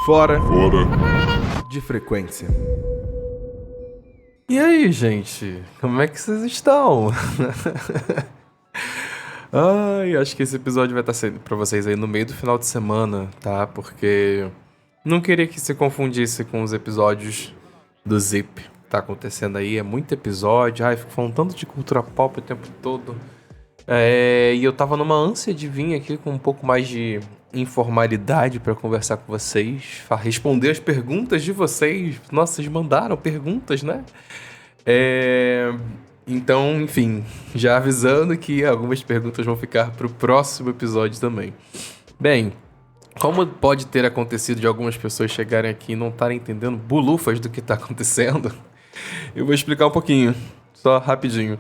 Fora de frequência. E aí, gente? Como é que vocês estão? Ai, acho que esse episódio vai estar sendo pra vocês aí no meio do final de semana, tá? Porque não queria que se confundisse com os episódios do Zip. Tá acontecendo aí, é muito episódio. Ai, fico falando tanto de cultura pop o tempo todo. E eu tava numa ânsia de vir aqui com um pouco mais de informalidade pra conversar com vocês, responder as perguntas de vocês. Nossa, vocês mandaram perguntas, né? Então, enfim, já avisando que algumas perguntas vão ficar pro próximo episódio também. Bem, como pode ter acontecido de algumas pessoas chegarem aqui e não estarem entendendo bulufas do que tá acontecendo, eu vou explicar um pouquinho, só rapidinho.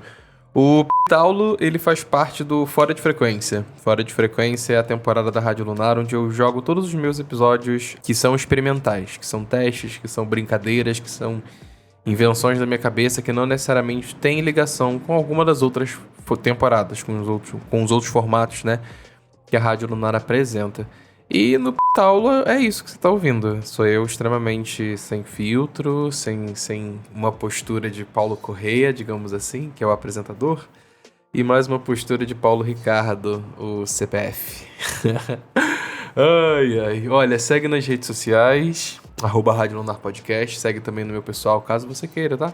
O Taulo, ele faz parte do Fora de Frequência. Fora de Frequência é a temporada da Rádio Lunar, onde eu jogo todos os meus episódios que são experimentais, que são testes, que são brincadeiras, que são invenções da minha cabeça, que não necessariamente têm ligação com alguma das outras temporadas, com os outros formatos, né, que a Rádio Lunar apresenta. E no Taulo é isso que você tá ouvindo. Sou eu extremamente sem filtro, sem uma postura de Paulo Correia, digamos assim, que é o apresentador, e mais uma postura de Paulo Ricardo, o CPF. Ai. Olha, segue nas redes sociais, @Rádio Lunar Podcast, segue também no meu pessoal, caso você queira, tá?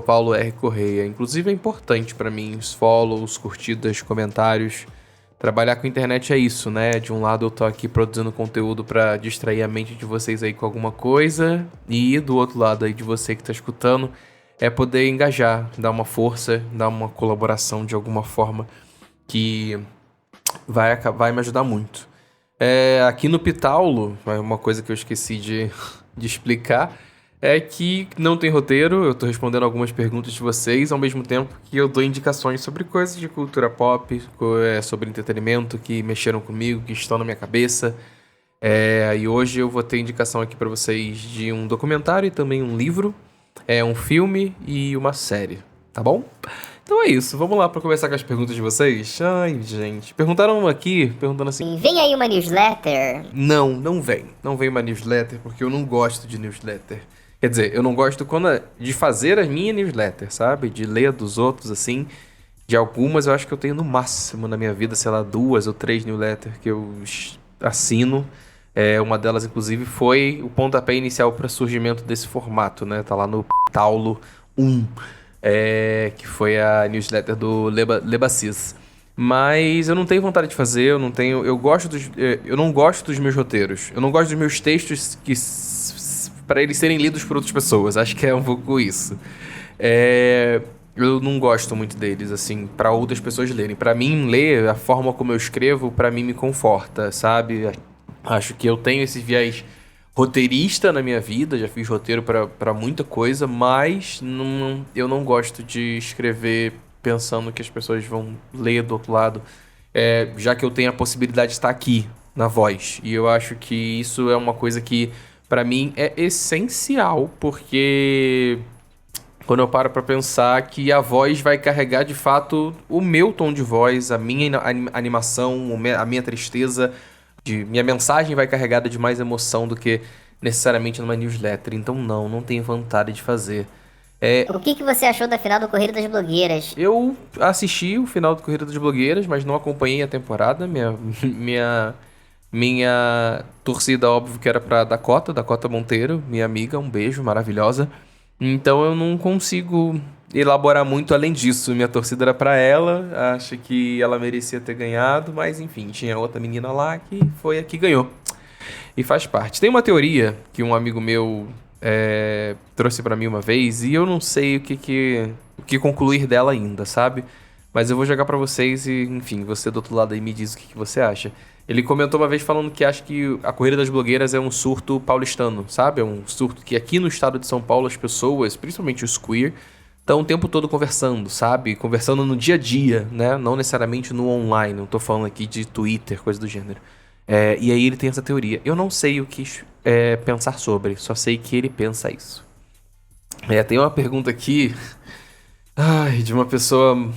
@Paulo R. Correia. Inclusive é importante pra mim os follows, curtidas, comentários. Trabalhar com internet é isso, né? De um lado eu tô aqui produzindo conteúdo pra distrair a mente de vocês aí com alguma coisa, e do outro lado aí de você que tá escutando é poder engajar, dar uma força, dar uma colaboração de alguma forma que vai me ajudar muito. Aqui no Pitaulo, uma coisa que eu esqueci de explicar, é que não tem roteiro, eu tô respondendo algumas perguntas de vocês, ao mesmo tempo que eu dou indicações sobre coisas de cultura pop, sobre entretenimento que mexeram comigo, que estão na minha cabeça. E hoje eu vou ter indicação aqui pra vocês de um documentário e também um livro, um filme e uma série, tá bom? Então é isso, vamos lá pra conversar com as perguntas de vocês. Ai, gente, perguntaram aqui, perguntando assim... Vem aí uma newsletter? Não vem uma newsletter, porque eu não gosto de newsletter. Quer dizer, eu não gosto de fazer a minha newsletter, sabe? De ler a dos outros, assim. De algumas, eu acho que eu tenho no máximo na minha vida, sei lá, 2 ou 3 newsletters que eu assino. Uma delas, inclusive, foi o pontapé inicial para o surgimento desse formato, né? Tá lá no Taulo 1, que foi a newsletter do Lebacis. Mas eu não tenho vontade de fazer, eu não gosto dos meus roteiros. Eu não gosto dos meus textos para eles serem lidos por outras pessoas. Acho que é um pouco isso. Eu não gosto muito deles, assim, para outras pessoas lerem. Para mim, ler, a forma como eu escrevo, para mim me conforta, sabe? Acho que eu tenho esse viés roteirista na minha vida, já fiz roteiro para muita coisa, mas eu não gosto de escrever pensando que as pessoas vão ler do outro lado, já que eu tenho a possibilidade de estar aqui, na voz. E eu acho que isso é uma coisa que pra mim é essencial, porque quando eu paro pra pensar que a voz vai carregar de fato o meu tom de voz, a minha animação, a minha tristeza, minha mensagem vai carregada de mais emoção do que necessariamente numa newsletter. Então não tenho vontade de fazer. O que você achou da final do Corrida das Blogueiras? Eu assisti o final do Corrida das Blogueiras, mas não acompanhei a temporada. Minha torcida, óbvio, que era pra Dakota Monteiro, minha amiga, um beijo, maravilhosa. Então eu não consigo elaborar muito além disso. Minha torcida era pra ela, acho que ela merecia ter ganhado, mas enfim, tinha outra menina lá que foi a que ganhou. E faz parte. Tem uma teoria que um amigo meu trouxe pra mim uma vez, e eu não sei o que concluir dela ainda, sabe? Mas eu vou jogar pra vocês e, enfim, você do outro lado aí me diz o que você acha. Ele comentou uma vez falando que acha que a Corrida das Blogueiras é um surto paulistano, sabe? É um surto que aqui no estado de São Paulo as pessoas, principalmente os queer, estão o tempo todo conversando, sabe? Conversando no dia a dia, né? Não necessariamente no online, não tô falando aqui de Twitter, coisa do gênero. E aí ele tem essa teoria. Eu não sei o que pensar sobre, só sei que ele pensa isso. Tem uma pergunta aqui, de uma pessoa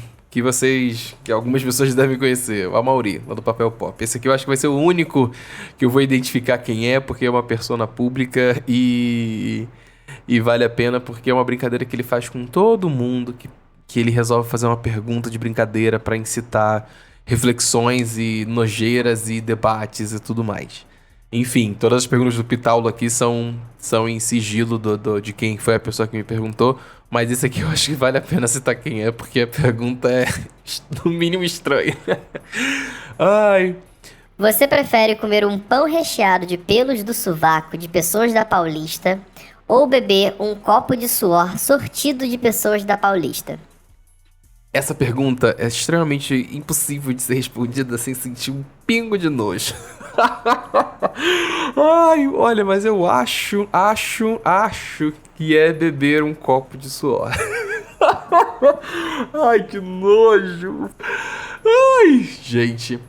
que algumas pessoas devem conhecer. O Amaury, lá do Papel Pop. Esse aqui eu acho que vai ser o único que eu vou identificar quem é, porque é uma persona pública e vale a pena porque é uma brincadeira que ele faz com todo mundo, que ele resolve fazer uma pergunta de brincadeira pra incitar reflexões e nojeiras e debates e tudo mais. Enfim, todas as perguntas do Pitaulo aqui são em sigilo de quem foi a pessoa que me perguntou, mas esse aqui eu acho que vale a pena citar quem é, porque a pergunta é no mínimo estranha. Ai, Você prefere comer um pão recheado de pelos do sovaco de pessoas da Paulista ou beber um copo de suor sortido de pessoas da Paulista? essa pergunta é extremamente impossível de ser respondida sem sentir um pingo de nojo. Ai, olha, mas eu acho que é beber um copo de suor. Ai, que nojo. Ai, gente.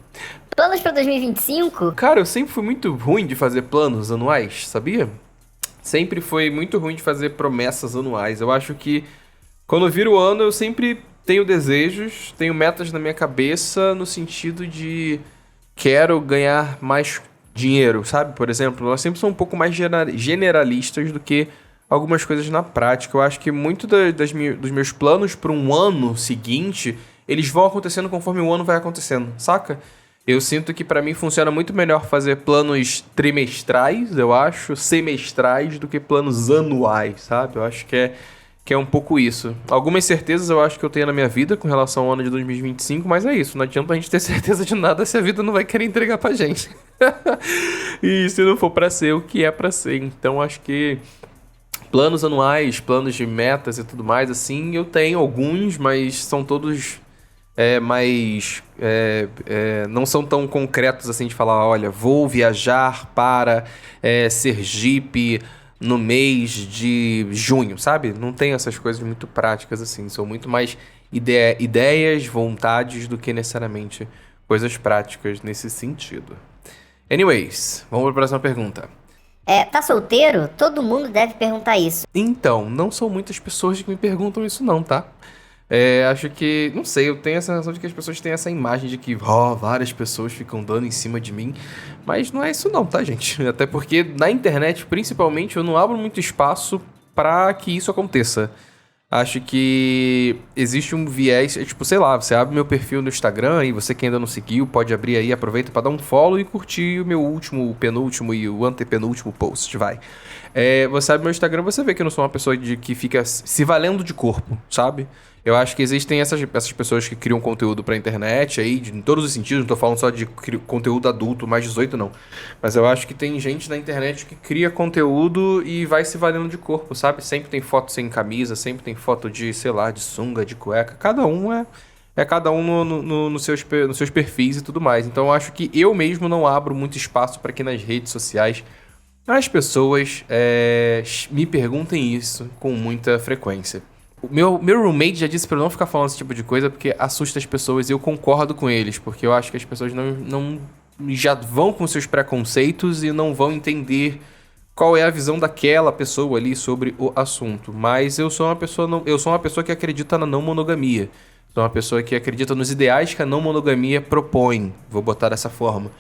Planos para 2025? Cara, eu sempre fui muito ruim de fazer planos anuais, sabia? Sempre foi muito ruim de fazer promessas anuais. Eu acho que quando vira o ano, eu sempre tenho desejos, tenho metas na minha cabeça no sentido de quero ganhar mais dinheiro, sabe? Por exemplo, elas sempre são um pouco mais generalistas do que algumas coisas na prática. Eu acho que muito dos meus planos para um ano seguinte, eles vão acontecendo conforme o ano vai acontecendo, saca? Eu sinto que pra mim funciona muito melhor fazer planos trimestrais, eu acho, semestrais, do que planos anuais, sabe? Eu acho que é um pouco isso. Algumas certezas eu acho que eu tenho na minha vida com relação ao ano de 2025, mas é isso. Não adianta a gente ter certeza de nada se a vida não vai querer entregar pra gente. E se não for pra ser o que é pra ser. Então acho que planos anuais, planos de metas e tudo mais, assim, eu tenho alguns, mas são todos não são tão concretos assim de falar, olha, vou viajar para Sergipe no mês de junho, sabe? Não tem essas coisas muito práticas assim, são muito mais ideias, vontades do que necessariamente coisas práticas nesse sentido. Anyways, vamos para a próxima pergunta. Tá solteiro? Todo mundo deve perguntar isso. Então, não são muitas pessoas que me perguntam isso não, tá? Acho que, não sei, eu tenho a sensação de que as pessoas têm essa imagem de que várias pessoas ficam dando em cima de mim, mas não é isso não, tá, gente? Até porque na internet, principalmente, eu não abro muito espaço pra que isso aconteça. Acho que existe um viés, tipo, sei lá, você abre meu perfil no Instagram e você que ainda não seguiu, pode abrir aí, aproveita pra dar um follow e curtir o meu último, o penúltimo e o antepenúltimo post, vai. Você abre meu Instagram, você vê que eu não sou uma pessoa que fica se valendo de corpo, sabe? Eu acho que existem essas pessoas que criam conteúdo pra internet aí, em todos os sentidos, não tô falando só de conteúdo adulto, mais 18 não. Mas eu acho que tem gente na internet que cria conteúdo e vai se valendo de corpo, sabe? Sempre tem foto sem camisa, sempre tem foto de, sei lá, de sunga, de cueca. Cada um é cada um nos seus perfis e tudo mais. Então eu acho que eu mesmo não abro muito espaço para que nas redes sociais as pessoas me perguntem isso com muita frequência. O meu roommate já disse pra eu não ficar falando esse tipo de coisa porque assusta as pessoas e eu concordo com eles, porque eu acho que as pessoas não já vão com seus preconceitos e não vão entender qual é a visão daquela pessoa ali sobre o assunto. Mas eu sou uma pessoa que acredita na não monogamia. Sou uma pessoa que acredita nos ideais que a não monogamia propõe, vou botar dessa forma.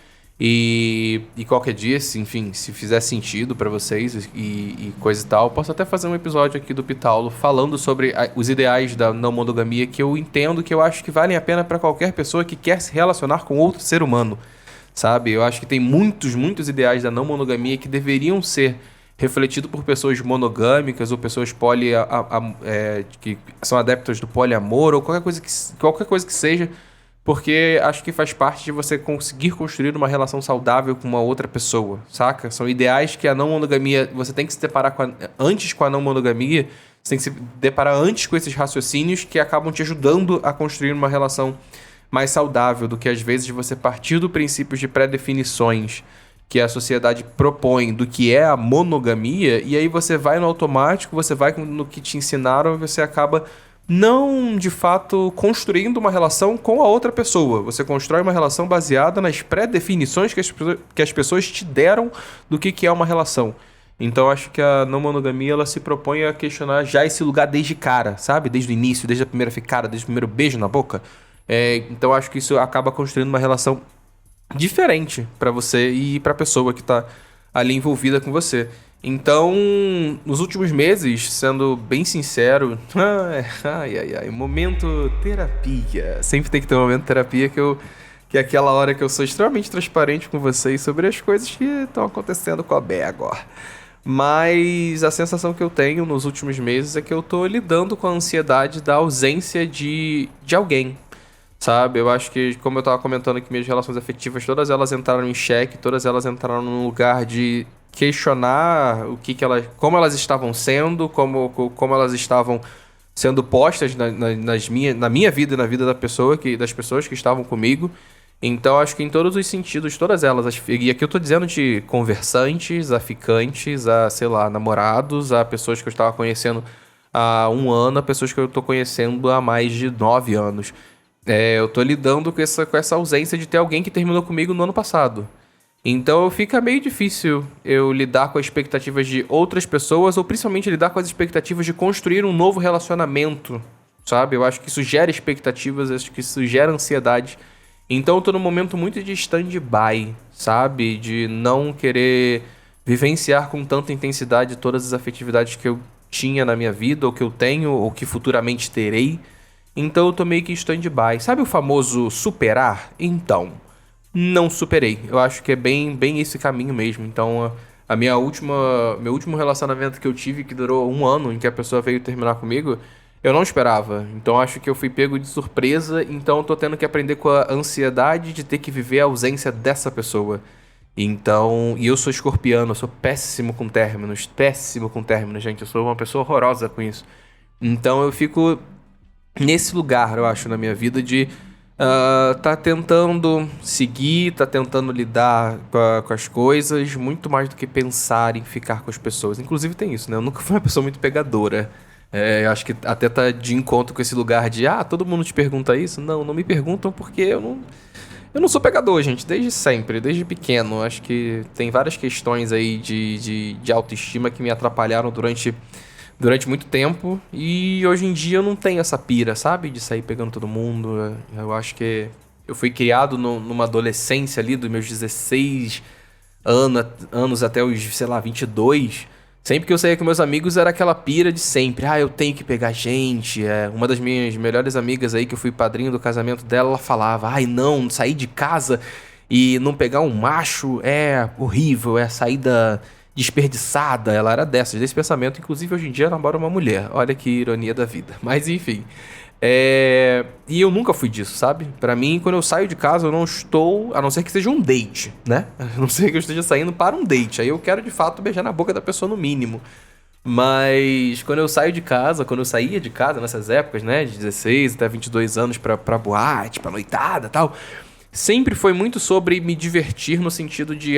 E qualquer dia, enfim, se fizer sentido pra vocês e coisa e tal, posso até fazer um episódio aqui do Pitaulo falando sobre os ideais da não monogamia que eu entendo, que eu acho que valem a pena pra qualquer pessoa que quer se relacionar com outro ser humano, sabe? Eu acho que tem muitos ideais da não monogamia que deveriam ser refletidos por pessoas monogâmicas ou pessoas que são adeptas do poliamor ou qualquer coisa que seja. Porque acho que faz parte de você conseguir construir uma relação saudável com uma outra pessoa, saca? São ideais que a não monogamia... Você tem que se deparar antes com a não monogamia. Você tem que se deparar antes com esses raciocínios que acabam te ajudando a construir uma relação mais saudável do que às vezes você partir do princípio de pré-definições que a sociedade propõe do que é a monogamia. E aí você vai no automático, você vai no que te ensinaram e você acaba... não, de fato, construindo uma relação com a outra pessoa. Você constrói uma relação baseada nas pré-definições que as pessoas te deram do que é uma relação. Então acho que a não monogamia ela se propõe a questionar já esse lugar desde cara, sabe? Desde o início, desde a primeira ficada, desde o primeiro beijo na boca. Então acho que isso acaba construindo uma relação diferente pra você e pra pessoa que tá ali envolvida com você. Então, nos últimos meses, sendo bem sincero, momento terapia. Sempre tem que ter um momento terapia que é aquela hora que eu sou extremamente transparente com vocês sobre as coisas que estão acontecendo com a Bé agora. Mas a sensação que eu tenho nos últimos meses é que eu tô lidando com a ansiedade da ausência de alguém, sabe? Eu acho que, como eu tava comentando aqui, minhas relações afetivas, todas elas entraram em xeque, todas elas entraram num lugar de questionar como elas estavam sendo, como elas estavam sendo postas na minha vida e na vida das pessoas que estavam comigo. Então, acho que em todos os sentidos, todas elas, e aqui eu tô dizendo de conversantes, a ficantes, a, sei lá, namorados, a pessoas que eu estava conhecendo há 1 ano, a pessoas que eu tô conhecendo há mais de 9 anos. Eu tô lidando com essa ausência de ter alguém que terminou comigo no ano passado. Então fica meio difícil eu lidar com as expectativas de outras pessoas, ou principalmente lidar com as expectativas de construir um novo relacionamento, sabe? Eu acho que isso gera expectativas, acho que isso gera ansiedade. Então eu tô num momento muito de stand-by, sabe? De não querer vivenciar com tanta intensidade todas as afetividades que eu tinha na minha vida, ou que eu tenho, ou que futuramente terei. Então eu tô meio que em stand-by. Sabe o famoso superar? Então, não superei. Eu acho que é bem esse caminho mesmo. Então, meu último relacionamento que eu tive, que durou 1 ano, em que a pessoa veio terminar comigo, eu não esperava. Então, acho que eu fui pego de surpresa. Então, eu tô tendo que aprender com a ansiedade de ter que viver a ausência dessa pessoa. Então, e eu sou escorpiano, eu sou péssimo com términos, gente. Eu sou uma pessoa horrorosa com isso. Então, eu fico nesse lugar, eu acho, na minha vida de tá tentando seguir, tá tentando lidar com as coisas, muito mais do que pensar em ficar com as pessoas. Inclusive tem isso, né? Eu nunca fui uma pessoa muito pegadora. Eu acho que até tá de encontro com esse lugar de, todo mundo te pergunta isso? Não me perguntam porque eu não sou pegador, gente, desde sempre, desde pequeno. Acho que tem várias questões aí de autoestima que me atrapalharam durante muito tempo, e hoje em dia eu não tenho essa pira, sabe? De sair pegando todo mundo. Eu acho que eu fui criado numa adolescência ali, dos meus 16 anos até os, sei lá, 22. Sempre que eu saía com meus amigos era aquela pira de sempre. Eu tenho que pegar gente. Uma das minhas melhores amigas aí, que eu fui padrinho do casamento dela, ela falava, não, sair de casa e não pegar um macho é horrível, é saída desperdiçada. Ela era desse pensamento. Inclusive, hoje em dia, namora uma mulher. Olha que ironia da vida. Mas, enfim. E eu nunca fui disso, sabe? Pra mim, quando eu saio de casa, eu não estou... A não ser que seja um date, né? A não ser que eu esteja saindo para um date. Aí eu quero, de fato, beijar na boca da pessoa no mínimo. Mas quando eu saía de casa, nessas épocas, né? De 16 até 22 anos pra boate, pra noitada e tal... Sempre foi muito sobre me divertir no sentido de...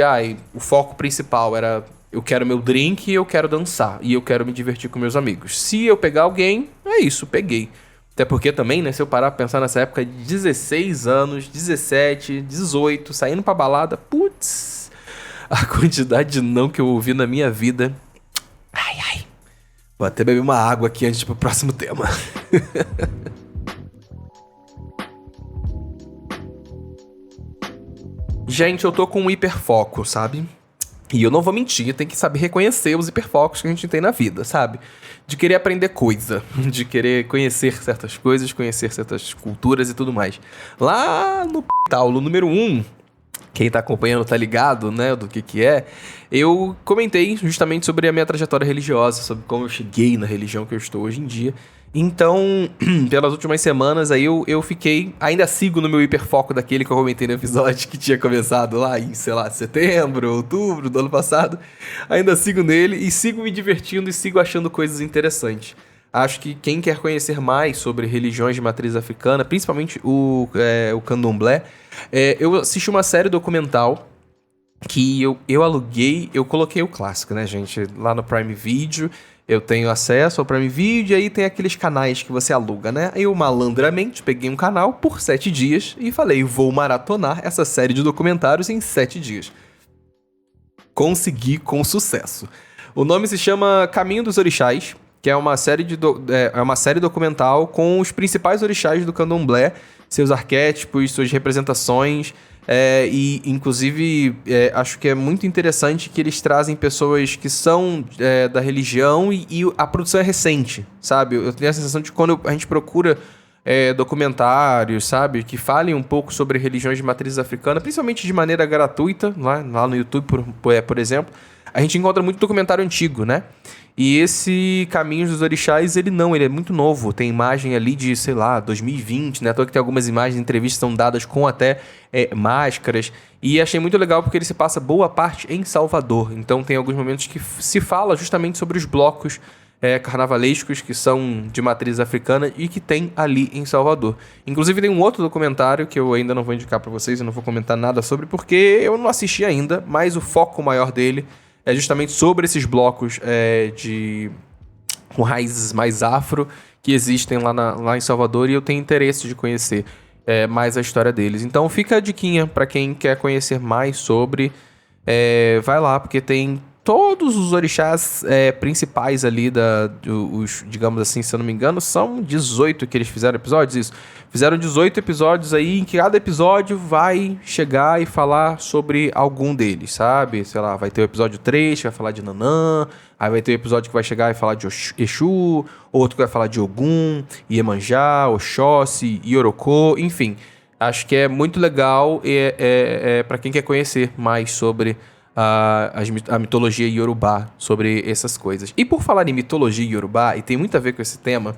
o foco principal era... Eu quero meu drink e eu quero dançar. E eu quero me divertir com meus amigos. Se eu pegar alguém, é isso, peguei. Até porque também, né, se eu parar pra pensar nessa época de 16 anos, 17, 18, saindo pra balada, putz, a quantidade de não que eu ouvi na minha vida. Vou até beber uma água aqui antes de ir pro próximo tema. Gente, eu tô com um hiperfoco, sabe? E eu não vou mentir, tem que saber reconhecer os hiperfocos que a gente tem na vida, sabe? De querer aprender coisa, de querer conhecer certas coisas, conhecer certas culturas e tudo mais. Lá no Paulo número 1, quem tá acompanhando tá ligado, né, do que é, eu comentei justamente sobre a minha trajetória religiosa, sobre como eu cheguei na religião que eu estou hoje em dia. Então, pelas últimas semanas aí eu fiquei... Ainda sigo no meu hiperfoco daquele que eu comentei no episódio que tinha começado lá em, sei lá, setembro, outubro do ano passado. Ainda sigo nele e sigo me divertindo e sigo achando coisas interessantes. Acho que quem quer conhecer mais sobre religiões de matriz africana, principalmente o candomblé, eu assisti uma série documental que eu aluguei, eu coloquei o clássico, né, gente? Lá no Prime Video... Eu tenho acesso ao Prime Video e aí tem aqueles canais que você aluga, né? Eu malandramente peguei um canal por 7 dias e falei, vou maratonar essa série de documentários em 7 dias. Consegui com sucesso. O nome se chama Caminho dos Orixás, que é uma série uma série documental com os principais orixás do candomblé, seus arquétipos, suas representações, e inclusive acho que é muito interessante que eles trazem pessoas que são da religião e a produção é recente, sabe? Eu tenho a sensação de que quando a gente procura documentários, sabe, que falem um pouco sobre religiões de matriz africana, principalmente de maneira gratuita, lá no YouTube, por exemplo, a gente encontra muito documentário antigo, né? E esse Caminhos dos Orixás, ele é muito novo. Tem imagem ali de, 2020, né? À toa que tem algumas imagens, entrevistas são dadas com até máscaras. E achei muito legal porque ele se passa boa parte em Salvador. Então tem alguns momentos que se fala justamente sobre os blocos carnavalescos que são de matriz africana e que tem ali em Salvador. Inclusive tem um outro documentário que eu ainda não vou indicar pra vocês, eu não vou comentar nada sobre porque eu não assisti ainda, mas o foco maior dele é justamente sobre esses blocos com raízes mais afro que existem lá em Salvador e eu tenho interesse de conhecer mais a história deles. Então fica a diquinha para quem quer conhecer mais sobre. Vai lá, porque tem todos os orixás principais ali, digamos assim, se eu não me engano, são 18 que eles fizeram episódios, isso. Fizeram 18 episódios aí, em que cada episódio vai chegar e falar sobre algum deles, sabe? Sei lá, vai ter o episódio 3 que vai falar de Nanã, aí vai ter o episódio que vai chegar e falar de Exu, outro que vai falar de Ogum, Iemanjá, Oxóssi, Iorocô, enfim. Acho que é muito legal para quem quer conhecer mais sobre a mitologia Yorubá, sobre essas coisas. E por falar em mitologia Yorubá, e tem muito a ver com esse tema,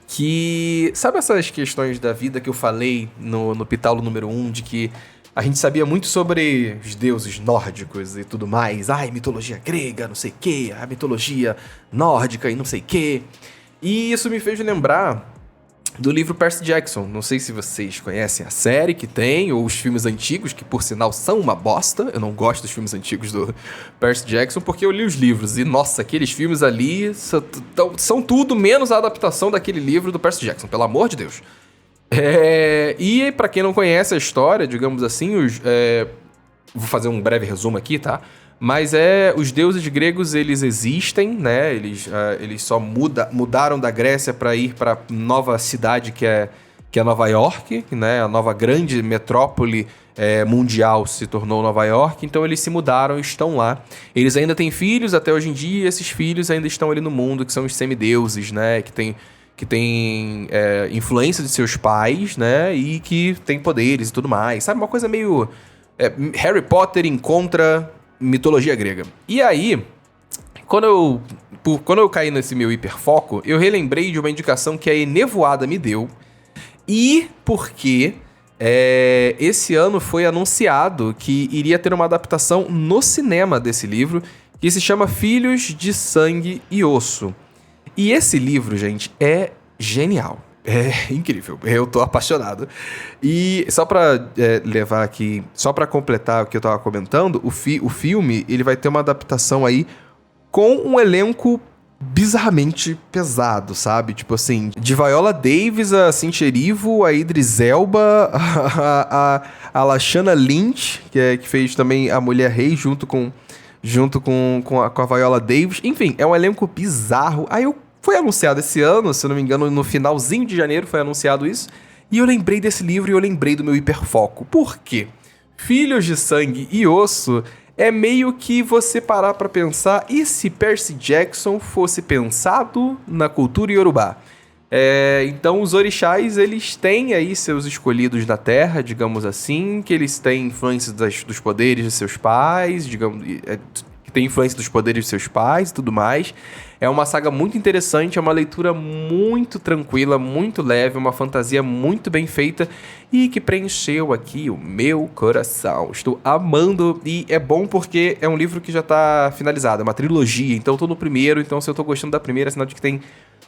que... Sabe essas questões da vida que eu falei no Pitaulo número 1, de que a gente sabia muito sobre os deuses nórdicos e tudo mais, mitologia grega, não sei o quê, a mitologia nórdica e não sei o quê. E isso me fez lembrar do livro Percy Jackson. Não sei se vocês conhecem a série que tem, ou os filmes antigos, que por sinal são uma bosta. Eu não gosto dos filmes antigos do Percy Jackson, porque eu li os livros. E, nossa, aqueles filmes ali são tudo menos a adaptação daquele livro do Percy Jackson, pelo amor de Deus. E pra quem não conhece a história, digamos assim, vou fazer um breve resumo aqui, tá? Mas os deuses gregos, eles existem, né? Eles só mudaram da Grécia para ir para nova cidade que é Nova York, né? A nova grande metrópole mundial se tornou Nova York. Então eles se mudaram e estão lá. Eles ainda têm filhos até hoje em dia. E esses filhos ainda estão ali no mundo, que são os semideuses, né? Que tem influência de seus pais, né? E que tem poderes e tudo mais. Sabe? Uma coisa meio Harry Potter encontra mitologia grega. E aí, quando eu caí nesse meu hiperfoco, eu relembrei de uma indicação que a Enevoada me deu. E porque esse ano foi anunciado que iria ter uma adaptação no cinema desse livro, que se chama Filhos de Sangue e Osso. E esse livro, gente, é genial. É incrível, eu tô apaixonado. E só pra levar aqui, só pra completar o que eu tava comentando, o filme, ele vai ter uma adaptação aí com um elenco bizarramente pesado, sabe? Tipo assim, de Viola Davis, a Cynthia Erivo, a Idris Elba, a Lashana Lynch, que fez também a Mulher Rei junto com a Viola Davis. Enfim, é um elenco bizarro. Aí foi anunciado esse ano, se eu não me engano, no finalzinho de janeiro foi anunciado isso. E eu lembrei desse livro e eu lembrei do meu hiperfoco. Por quê? Filhos de Sangue e Osso é meio que você parar pra pensar, e se Percy Jackson fosse pensado na cultura Yorubá? Então os orixás, eles têm aí seus escolhidos da terra, digamos assim, que eles têm influência dos poderes de seus pais, digamos... que tem influência dos poderes de seus pais e tudo mais. É uma saga muito interessante, é uma leitura muito tranquila, muito leve, uma fantasia muito bem feita e que preencheu aqui o meu coração. Estou amando e é bom porque é um livro que já está finalizado, é uma trilogia, então eu tô no primeiro, então se eu tô gostando da primeira, é sinal de que tem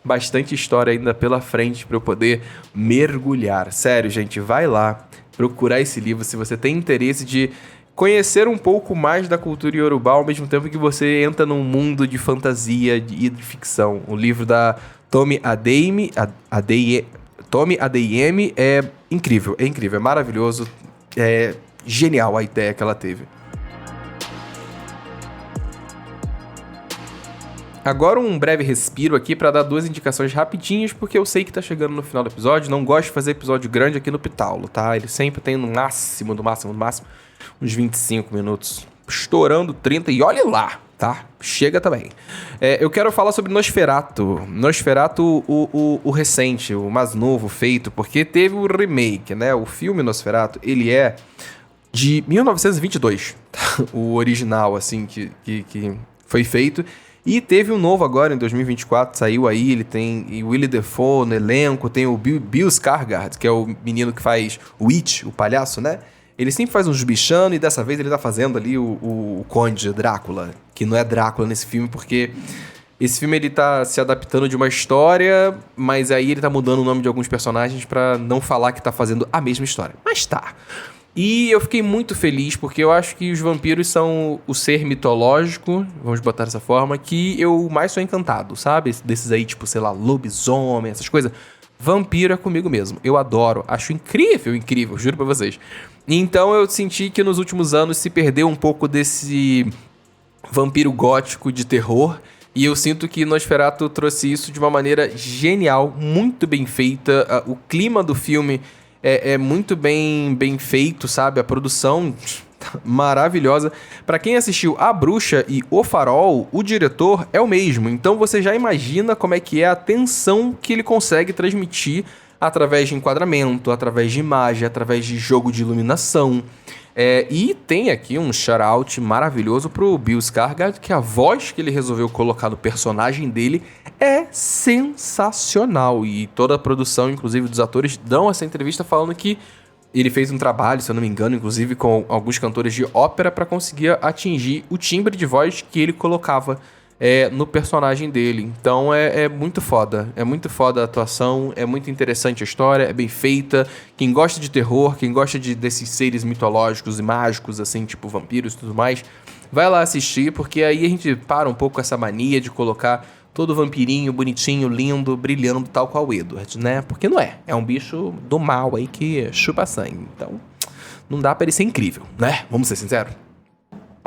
bastante história ainda pela frente para eu poder mergulhar. Sério, gente, vai lá procurar esse livro se você tem interesse de conhecer um pouco mais da cultura Yorubá ao mesmo tempo que você entra num mundo de fantasia e de ficção. O livro da Tomi Adeyemi é incrível, é maravilhoso, é genial a ideia que ela teve. Agora um breve respiro aqui pra dar 2 indicações rapidinhas, porque eu sei que tá chegando no final do episódio. Não gosto de fazer episódio grande aqui no Pitaulo, tá? Ele sempre tem no máximo, uns 25 minutos. Estourando 30 e olhe lá, tá? Chega também. Eu quero falar sobre Nosferatu. Nosferatu, o recente, o mais novo feito, porque teve o remake, né? O filme Nosferatu, ele é de 1922, tá? O original, assim, que foi feito. E teve um novo agora, em 2024, saiu aí, ele tem o Willem Dafoe no elenco, tem o Bill Skarsgård, que é o menino que faz o It, o palhaço, né? Ele sempre faz uns bichano e dessa vez ele tá fazendo ali o Conde Drácula, que não é Drácula nesse filme, porque esse filme ele tá se adaptando de uma história, mas aí ele tá mudando o nome de alguns personagens pra não falar que tá fazendo a mesma história. Mas tá. E eu fiquei muito feliz porque eu acho que os vampiros são o ser mitológico, vamos botar dessa forma, que eu mais sou encantado, sabe? Desses aí, tipo, sei lá, lobisomem, essas coisas. Vampiro é comigo mesmo. Eu adoro, acho incrível, juro pra vocês. Então eu senti que nos últimos anos se perdeu um pouco desse vampiro gótico de terror. E eu sinto que Nosferatu trouxe isso de uma maneira genial, muito bem feita. O clima do filme é muito bem feito, sabe? A produção maravilhosa. Pra quem assistiu A Bruxa e O Farol, o diretor é o mesmo. Então você já imagina como é que é a tensão que ele consegue transmitir através de enquadramento, através de imagem, através de jogo de iluminação. E tem aqui um shout-out maravilhoso pro Bill Skarsgård, que a voz que ele resolveu colocar no personagem dele é sensacional. E toda a produção, inclusive dos atores, dão essa entrevista falando que ele fez um trabalho, se eu não me engano, inclusive com alguns cantores de ópera para conseguir atingir o timbre de voz que ele colocava no personagem dele. Então é muito foda. É muito foda a atuação, é muito interessante a história, é bem feita. Quem gosta de terror, quem gosta desses seres mitológicos e mágicos, assim, tipo vampiros e tudo mais, vai lá assistir, porque aí a gente para um pouco com essa mania de colocar todo vampirinho, bonitinho, lindo, brilhando, tal qual o Edward, né? Porque não é. É um bicho do mal aí que chupa sangue. Então, não dá pra ele ser incrível, né? Vamos ser sinceros.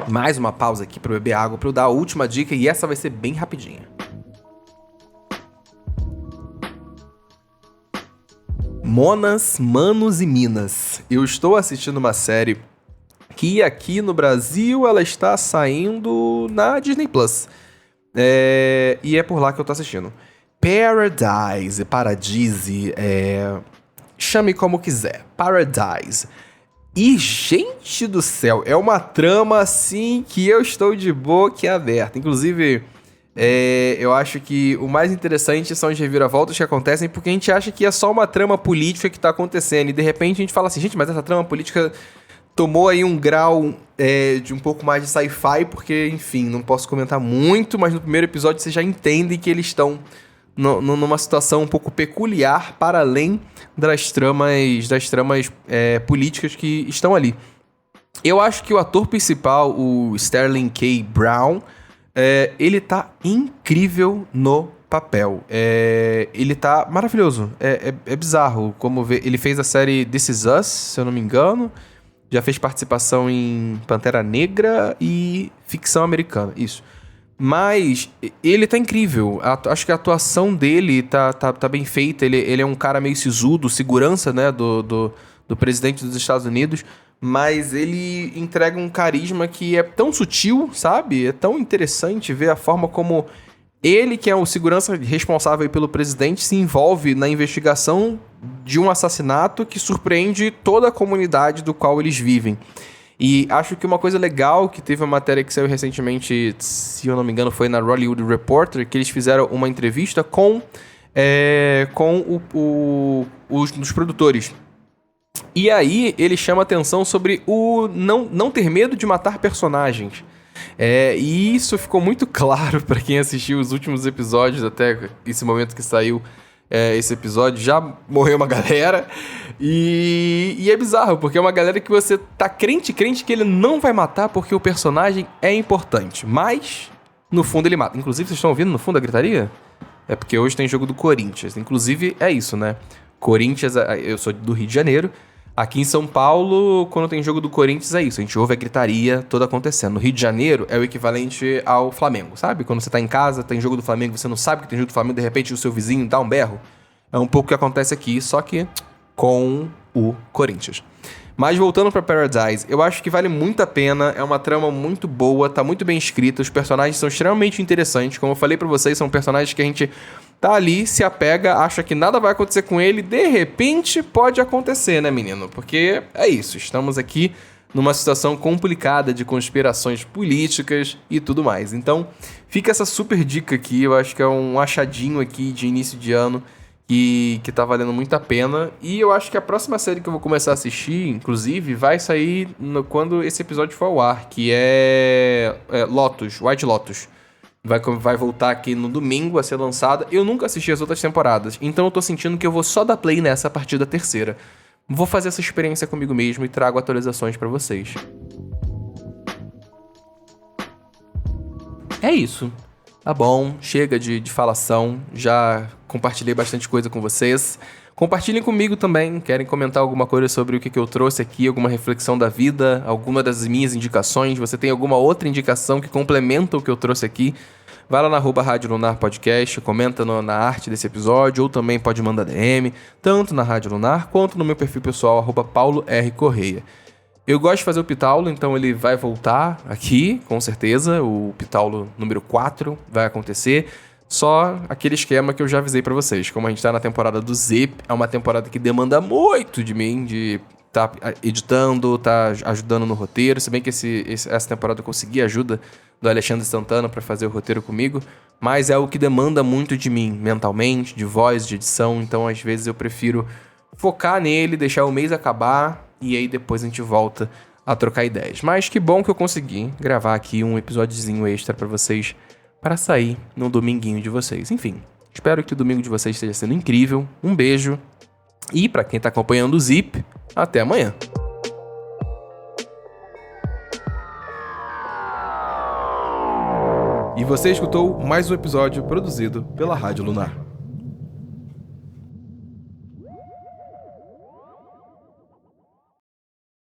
Mais uma pausa aqui pra eu beber água, pra eu dar a última dica, e essa vai ser bem rapidinha. Monas, Manos e Minas. Eu estou assistindo uma série que aqui no Brasil ela está saindo na Disney Plus. E é por lá que eu tô assistindo. Paradise, chame como quiser. Paradise. E, gente do céu, é uma trama assim que eu estou de boca aberta. Inclusive, eu acho que o mais interessante são as reviravoltas que acontecem, porque a gente acha que é só uma trama política que tá acontecendo. E de repente a gente fala assim, gente, mas essa trama política tomou aí um grau de um pouco mais de sci-fi, porque, enfim, não posso comentar muito, mas no primeiro episódio você já entende que eles estão numa situação um pouco peculiar para além das tramas políticas que estão ali. Eu acho que o ator principal, o Sterling K. Brown, ele tá incrível no papel. Ele tá maravilhoso. É bizarro como ver. Ele fez a série This Is Us, se eu não me engano. Já fez participação em Pantera Negra e ficção americana. Isso. Mas ele tá incrível. Acho que a atuação dele tá bem feita. Ele é um cara meio sisudo, segurança, né, do presidente dos Estados Unidos. Mas ele entrega um carisma que é tão sutil, sabe? É tão interessante ver a forma como ele, que é o segurança responsável pelo presidente, se envolve na investigação de um assassinato que surpreende toda a comunidade do qual eles vivem. E acho que uma coisa legal que teve uma matéria que saiu recentemente, se eu não me engano, foi na Hollywood Reporter, que eles fizeram uma entrevista com os produtores. E aí ele chama atenção sobre o não ter medo de matar personagens. E isso ficou muito claro para quem assistiu os últimos episódios, até esse momento que saiu esse episódio, já morreu uma galera. E é bizarro, porque é uma galera que você tá crente que ele não vai matar porque o personagem é importante. Mas, no fundo, ele mata. Inclusive, vocês estão ouvindo no fundo a gritaria? É porque hoje tem jogo do Corinthians. Inclusive, é isso, né? Corinthians, eu sou do Rio de Janeiro. Aqui em São Paulo, quando tem jogo do Corinthians, é isso. A gente ouve a gritaria toda acontecendo. No Rio de Janeiro, é o equivalente ao Flamengo, sabe? Quando você tá em casa, tem jogo do Flamengo, você não sabe que tem jogo do Flamengo, de repente o seu vizinho dá um berro. É um pouco o que acontece aqui, só que com o Corinthians. Mas voltando pra Paradise, eu acho que vale muito a pena, é uma trama muito boa, tá muito bem escrita, os personagens são extremamente interessantes, como eu falei pra vocês, são personagens que a gente tá ali, se apega, acha que nada vai acontecer com ele, de repente pode acontecer, né, menino? Porque é isso, estamos aqui numa situação complicada de conspirações políticas e tudo mais. Então, fica essa super dica aqui, eu acho que é um achadinho aqui de início de ano, que tá valendo muito a pena. E eu acho que a próxima série que eu vou começar a assistir, inclusive, vai sair quando esse episódio for ao ar, que é Lotus, White Lotus. Vai voltar aqui no domingo a ser lançada. Eu nunca assisti as outras temporadas, então eu tô sentindo que eu vou só dar play nessa a partir da terceira. Vou fazer essa experiência comigo mesmo e trago atualizações pra vocês. É isso. Tá bom, chega de falação, já compartilhei bastante coisa com vocês. Compartilhem comigo também, querem comentar alguma coisa sobre o que eu trouxe aqui, alguma reflexão da vida, alguma das minhas indicações, você tem alguma outra indicação que complementa o que eu trouxe aqui? Vai lá na Rádio Lunar Podcast, comenta na arte desse episódio, ou também pode mandar DM, tanto na Rádio Lunar quanto no meu perfil pessoal, @Paulo R. Correia. Eu gosto de fazer o Pitaulo, então ele vai voltar aqui, com certeza. O Pitaulo número 4 vai acontecer. Só aquele esquema que eu já avisei pra vocês. Como a gente tá na temporada do Zip, é uma temporada que demanda muito de mim, de tá editando, tá ajudando no roteiro. Se bem que essa temporada eu consegui a ajuda do Alexandre Santana pra fazer o roteiro comigo. Mas é o que demanda muito de mim, mentalmente, de voz, de edição. Então, às vezes, eu prefiro focar nele, deixar o mês acabar... E aí depois a gente volta a trocar ideias. Mas que bom que eu consegui gravar aqui um episódiozinho extra pra vocês, para sair no dominguinho de vocês. Enfim, espero que o domingo de vocês esteja sendo incrível. Um beijo. E pra quem tá acompanhando o Zip, até amanhã. E você escutou mais um episódio produzido pela Rádio Lunar.